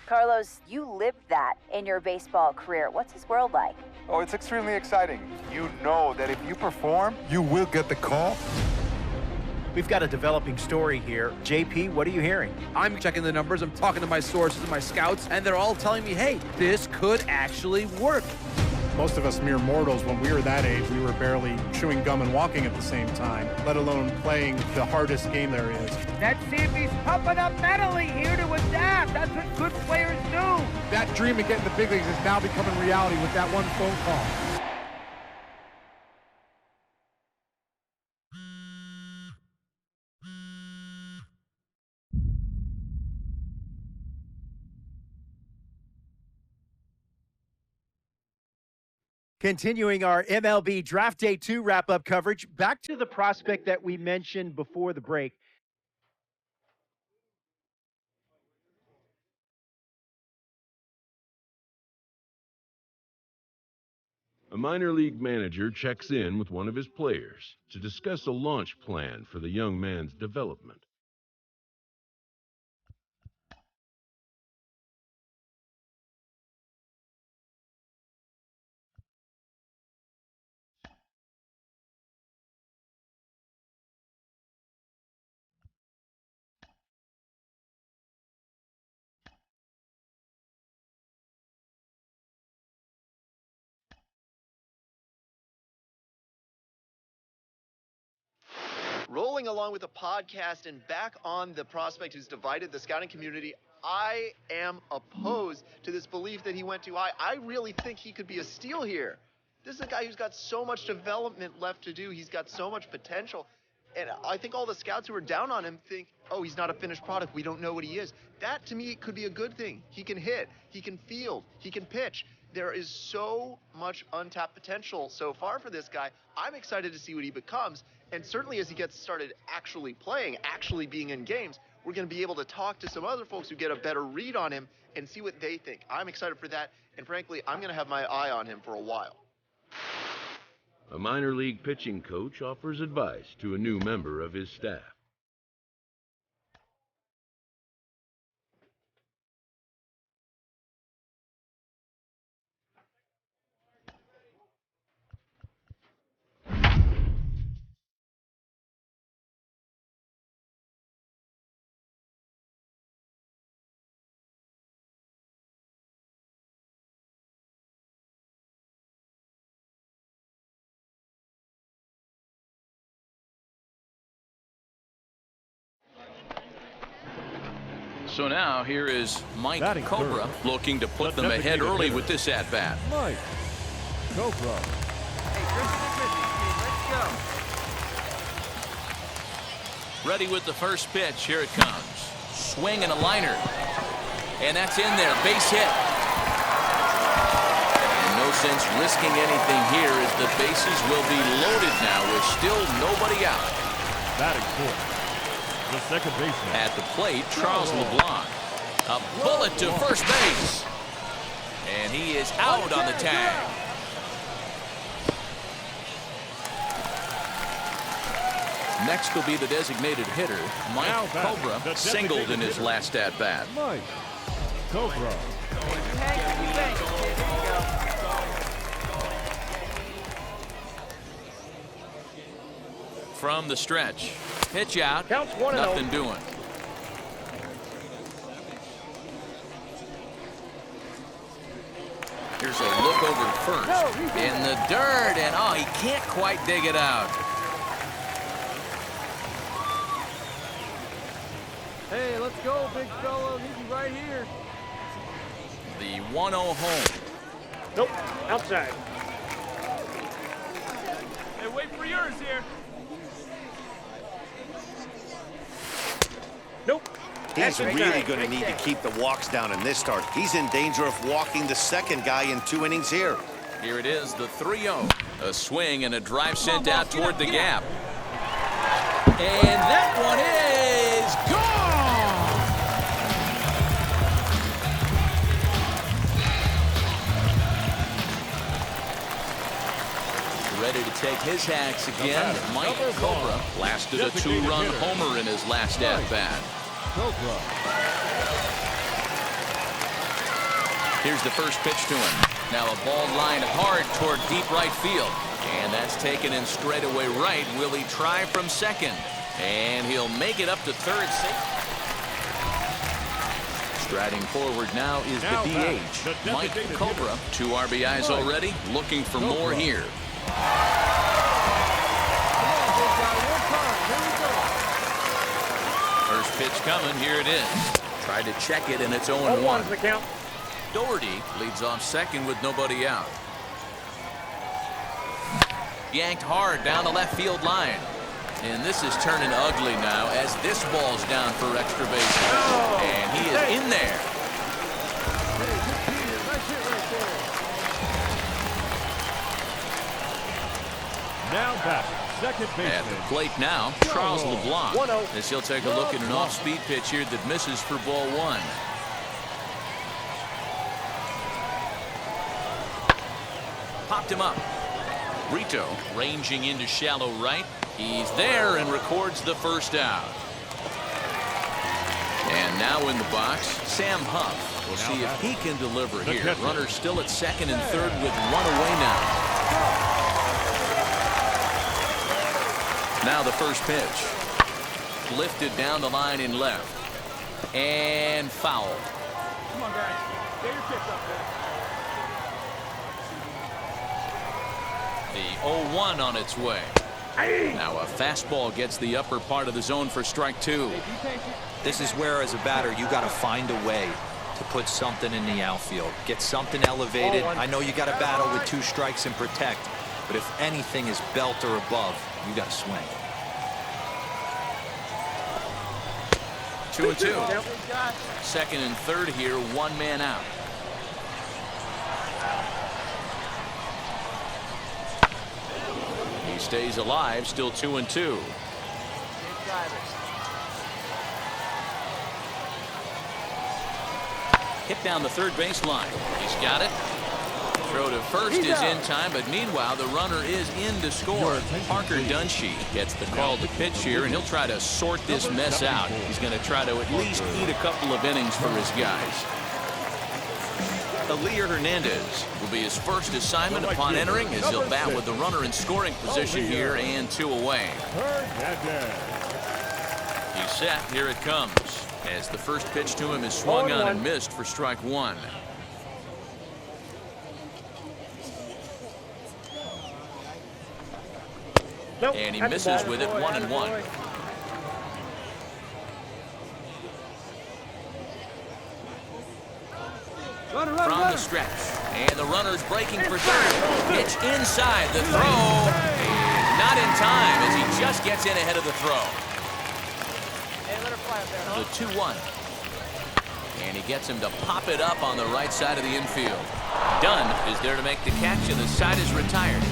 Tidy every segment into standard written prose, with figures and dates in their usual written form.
Carlos, you lived that in your baseball career. What's his world like? Oh, it's extremely exciting. You know that if you perform, you will get the call. We've got a developing story here. JP, what are you hearing? I'm checking the numbers, I'm talking to my sources and my scouts, and they're all telling me, hey, this could actually work. Most of us mere mortals, when we were that age, we were barely chewing gum and walking at the same time, let alone playing the hardest game there is. Let's see if he's pumping up mentally here to adapt. That's what good players do. That dream of getting the big leagues is now becoming reality with that one phone call. Continuing our MLB Draft Day 2 wrap-up coverage, back to the prospect that we mentioned before the break. A minor league manager checks in with one of his players to discuss a launch plan for the young man's development. Rolling along with the podcast and back on the prospect who's divided the scouting community, I am opposed to this belief that he went too high. I really think he could be a steal here. This is a guy who's got so much development left to do. He's got so much potential. And I think all the scouts who are down on him think, oh, he's not a finished product. We don't know what he is. That, to me, could be a good thing. He can hit. He can field. He can pitch. There is so much untapped potential so far for this guy. I'm excited to see what he becomes. And certainly as he gets started actually playing, actually being in games, we're going to be able to talk to some other folks who get a better read on him and see what they think. I'm excited for that. And frankly, I'm going to have my eye on him for a while. A minor league pitching coach offers advice to a new member of his staff. So now here is Mike Cobra looking to put them ahead early with this at-bat. Mike Cobra. Ready with the first pitch. Here it comes. Swing and a liner. And that's in there. Base hit. And no sense risking anything here as the bases will be loaded now with still nobody out. Batting fourth. The second baseman. At the plate, Charles LeBlanc. A bullet to first base. And he is out on the tag. Next will be the designated hitter, Mike Cobra, singled in his last at-bat. Mike Cobra. From the stretch. Pitch out. Counts 1-0. Nothing doing. Here's a look over to first. In the dirt, and oh, he can't quite dig it out. Hey, let's go, big fella. Need you right here. The 1-0 home. Nope, outside. Hey, wait for yours here. Nope. He's really going to need to keep the walks down in this start. He's in danger of walking the second guy in 2 innings here. Here it is, the 3-0. A swing and a drive sent out toward the gap. And that one is gone! Ready to take his hacks again. Mike Cobra blasted a 2-run homer in his last at-bat. Here's the first pitch to him. Now a ball lined hard toward deep right field. And that's taken in straightaway right. Will he try from second? And he'll make it up to third. Striding forward now is the DH, Mike Cobra. 2 RBIs already. Looking for more here. First pitch coming. Here it is. Tried to check it, and it's 0-1. Doherty leads off second with nobody out. Yanked hard down the left field line. And this is turning ugly now as this ball's down for extra bases. And he is in there. Now back, second baseman. At the plate now, Charles LeBlanc. As he'll take a look at an off-speed pitch here that misses for ball 1. Popped him up. Brito ranging into shallow right. He's there and records the first out. And now in the box, Sam Huff. We'll see if he can deliver here. Runner still at second and third with 1 away now. Now the first pitch. Lifted down the line in left. And foul. Come on, guys. Get your kicks up there. The 0-1 on its way. Now a fastball gets the upper part of the zone for strike 2. This is where, as a batter, you got to find a way to put something in the outfield. Get something elevated. I know you got to battle with 2 strikes and protect, but if anything is belt or above, you got to swing. 2-2. Second and third here, 1 man out. He stays alive, still 2-2. Hit down the third baseline. He's got it. Throw to first is in time, but meanwhile the runner is in to score. Parker Dunshee gets the call to pitch here, and he'll try to sort this mess out. He's going to try to at least eat a couple of innings for his guys. Elier Hernandez will be his first assignment upon entering, as he'll bat with the runner in scoring position here and 2 away. He's set. Here it comes. As the first pitch to him is swung on and missed for strike 1. And he misses with it, 1-1. From the stretch. And the runner's breaking for third. Pitch inside the throw. And not in time as he just gets in ahead of the throw. The 2-1. And he gets him to pop it up on the right side of the infield. Dunn is there to make the catch, and the side is retired.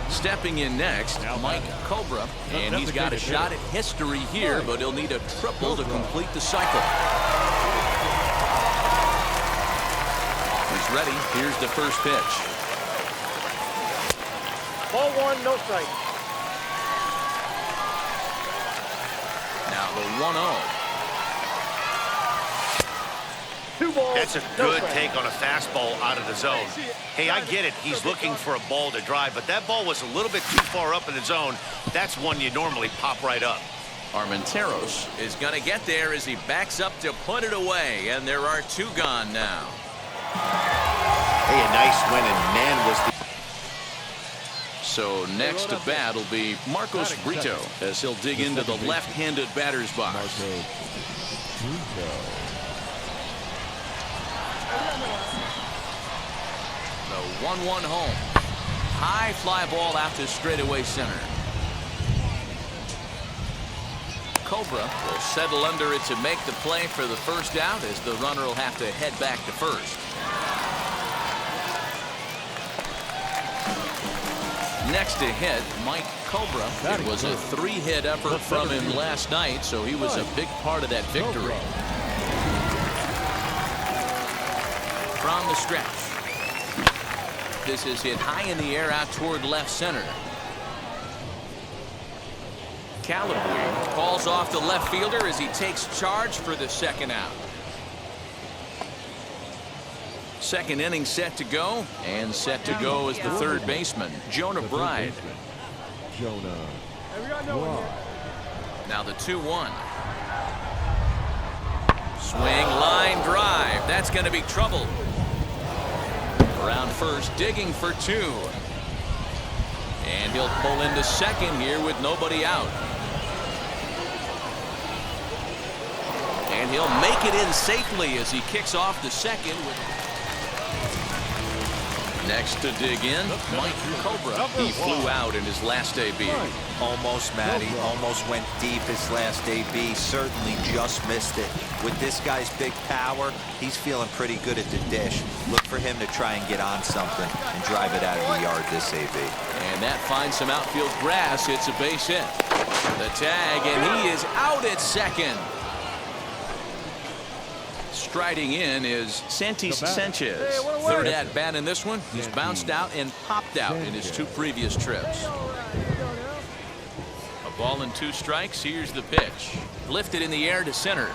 Stepping in next, Mike Cobra, and he's got a shot at history here, but he'll need a triple to complete the cycle. He's ready. Here's the first pitch. Ball 1, no strike. Now the 1-0. 2 balls. That's a good take on a fastball out of the zone. Hey, I get it. He's looking for a ball to drive, but that ball was a little bit too far up in the zone. That's one you normally pop right up. Armenteros is going to get there as he backs up to put it away, and there are 2 gone now. Hey, a nice win, and man was the... So next to bat will be Marcos Brito as he'll dig into the left-handed batter's box. The 1-1 home. High fly ball out to straightaway center. Cobra will settle under it to make the play for the first out, as the runner will have to head back to first. Next to hit, Mike Cobra. It was a 3-hit effort from him last night, so he was a big part of that victory. From the stretch. This is hit high in the air out toward left center. Callaway calls off the left fielder as he takes charge for the second out. Second inning set to go, and set to go is the third baseman, Jonah Bride. Now the 2-1. Swing, line drive. That's going to be trouble. Around first, digging for 2. And he'll pull into second here with nobody out. And he'll make it in safely as he kicks off the second. Next to dig in, Mike Cobra. He flew out in his last AB. Almost, Matty. Almost went deep his last AB. Certainly just missed it. With this guy's big power, he's feeling pretty good at the dish. Look for him to try and get on something and drive it out of the yard this AB. And that finds some outfield grass. It's a base hit. The tag, and he is out at second. Striding in is Santis Sanchez. Third at bat in this one. He's bounced out and popped out in his 2 previous trips. A ball and 2 strikes. Here's the pitch. Lifted in the air to center.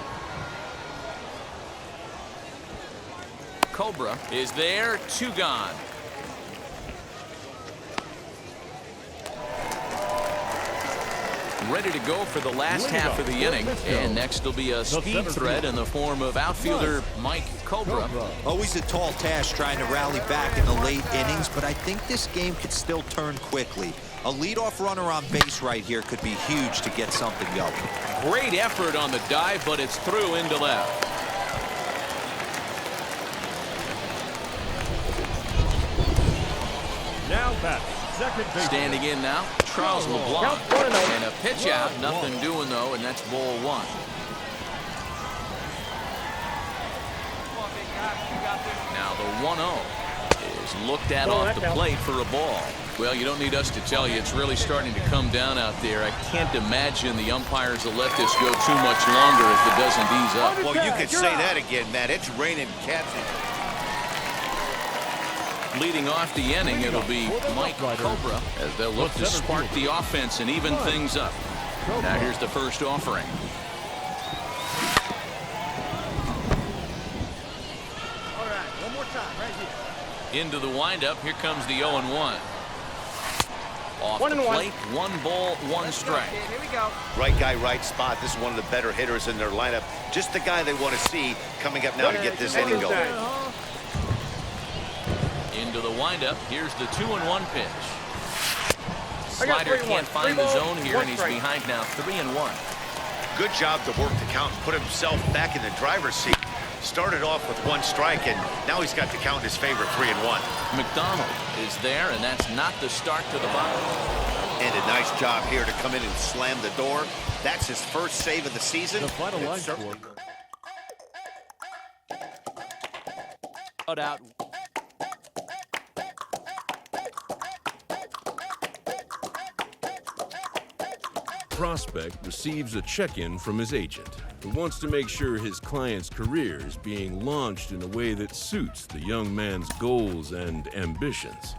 Cobra is there. 2 gone. Ready to go for the last half of the inning. And next will be a speed threat in the form of outfielder Mike Cobra. Always a tall task trying to rally back in the late innings, but I think this game could still turn quickly. A leadoff runner on base right here could be huge to get something going. Great effort on the dive, but it's through into left. Now back. Standing in now, Charles LeBlanc. And a pitch out, nothing doing though, and that's ball 1. Now the 1-0 is looked at off the plate for a ball. Well, you don't need us to tell you, it's really starting to come down out there. I can't imagine the umpires will let this go too much longer if it doesn't ease up. Well, you could say that again, Matt. It's raining cats. Leading off the inning, it'll be Mike Cobra as they'll look to spark the offense and even things up. Now here's the first offering. All right, one more time, right here. Into the windup, here comes the 0-1. Off the plate, 1 ball, 1 strike. Here we go. Right guy, right spot. This is one of the better hitters in their lineup. Just the guy they want to see coming up now to get this inning going. Into the windup. Here's the 2-1 pitch. Slider can't find the zone here, and he's behind now 3-1. Good job to work the count and put himself back in the driver's seat. Started off with 1 strike, and now he's got the count in his favor, 3-1. McDonald is there, and that's not the start to the bottom. And a nice job here to come in and slam the door. That's his first save of the season. The final line score. Out. Prospect receives a check-in from his agent, who wants to make sure his client's career is being launched in a way that suits the young man's goals and ambitions.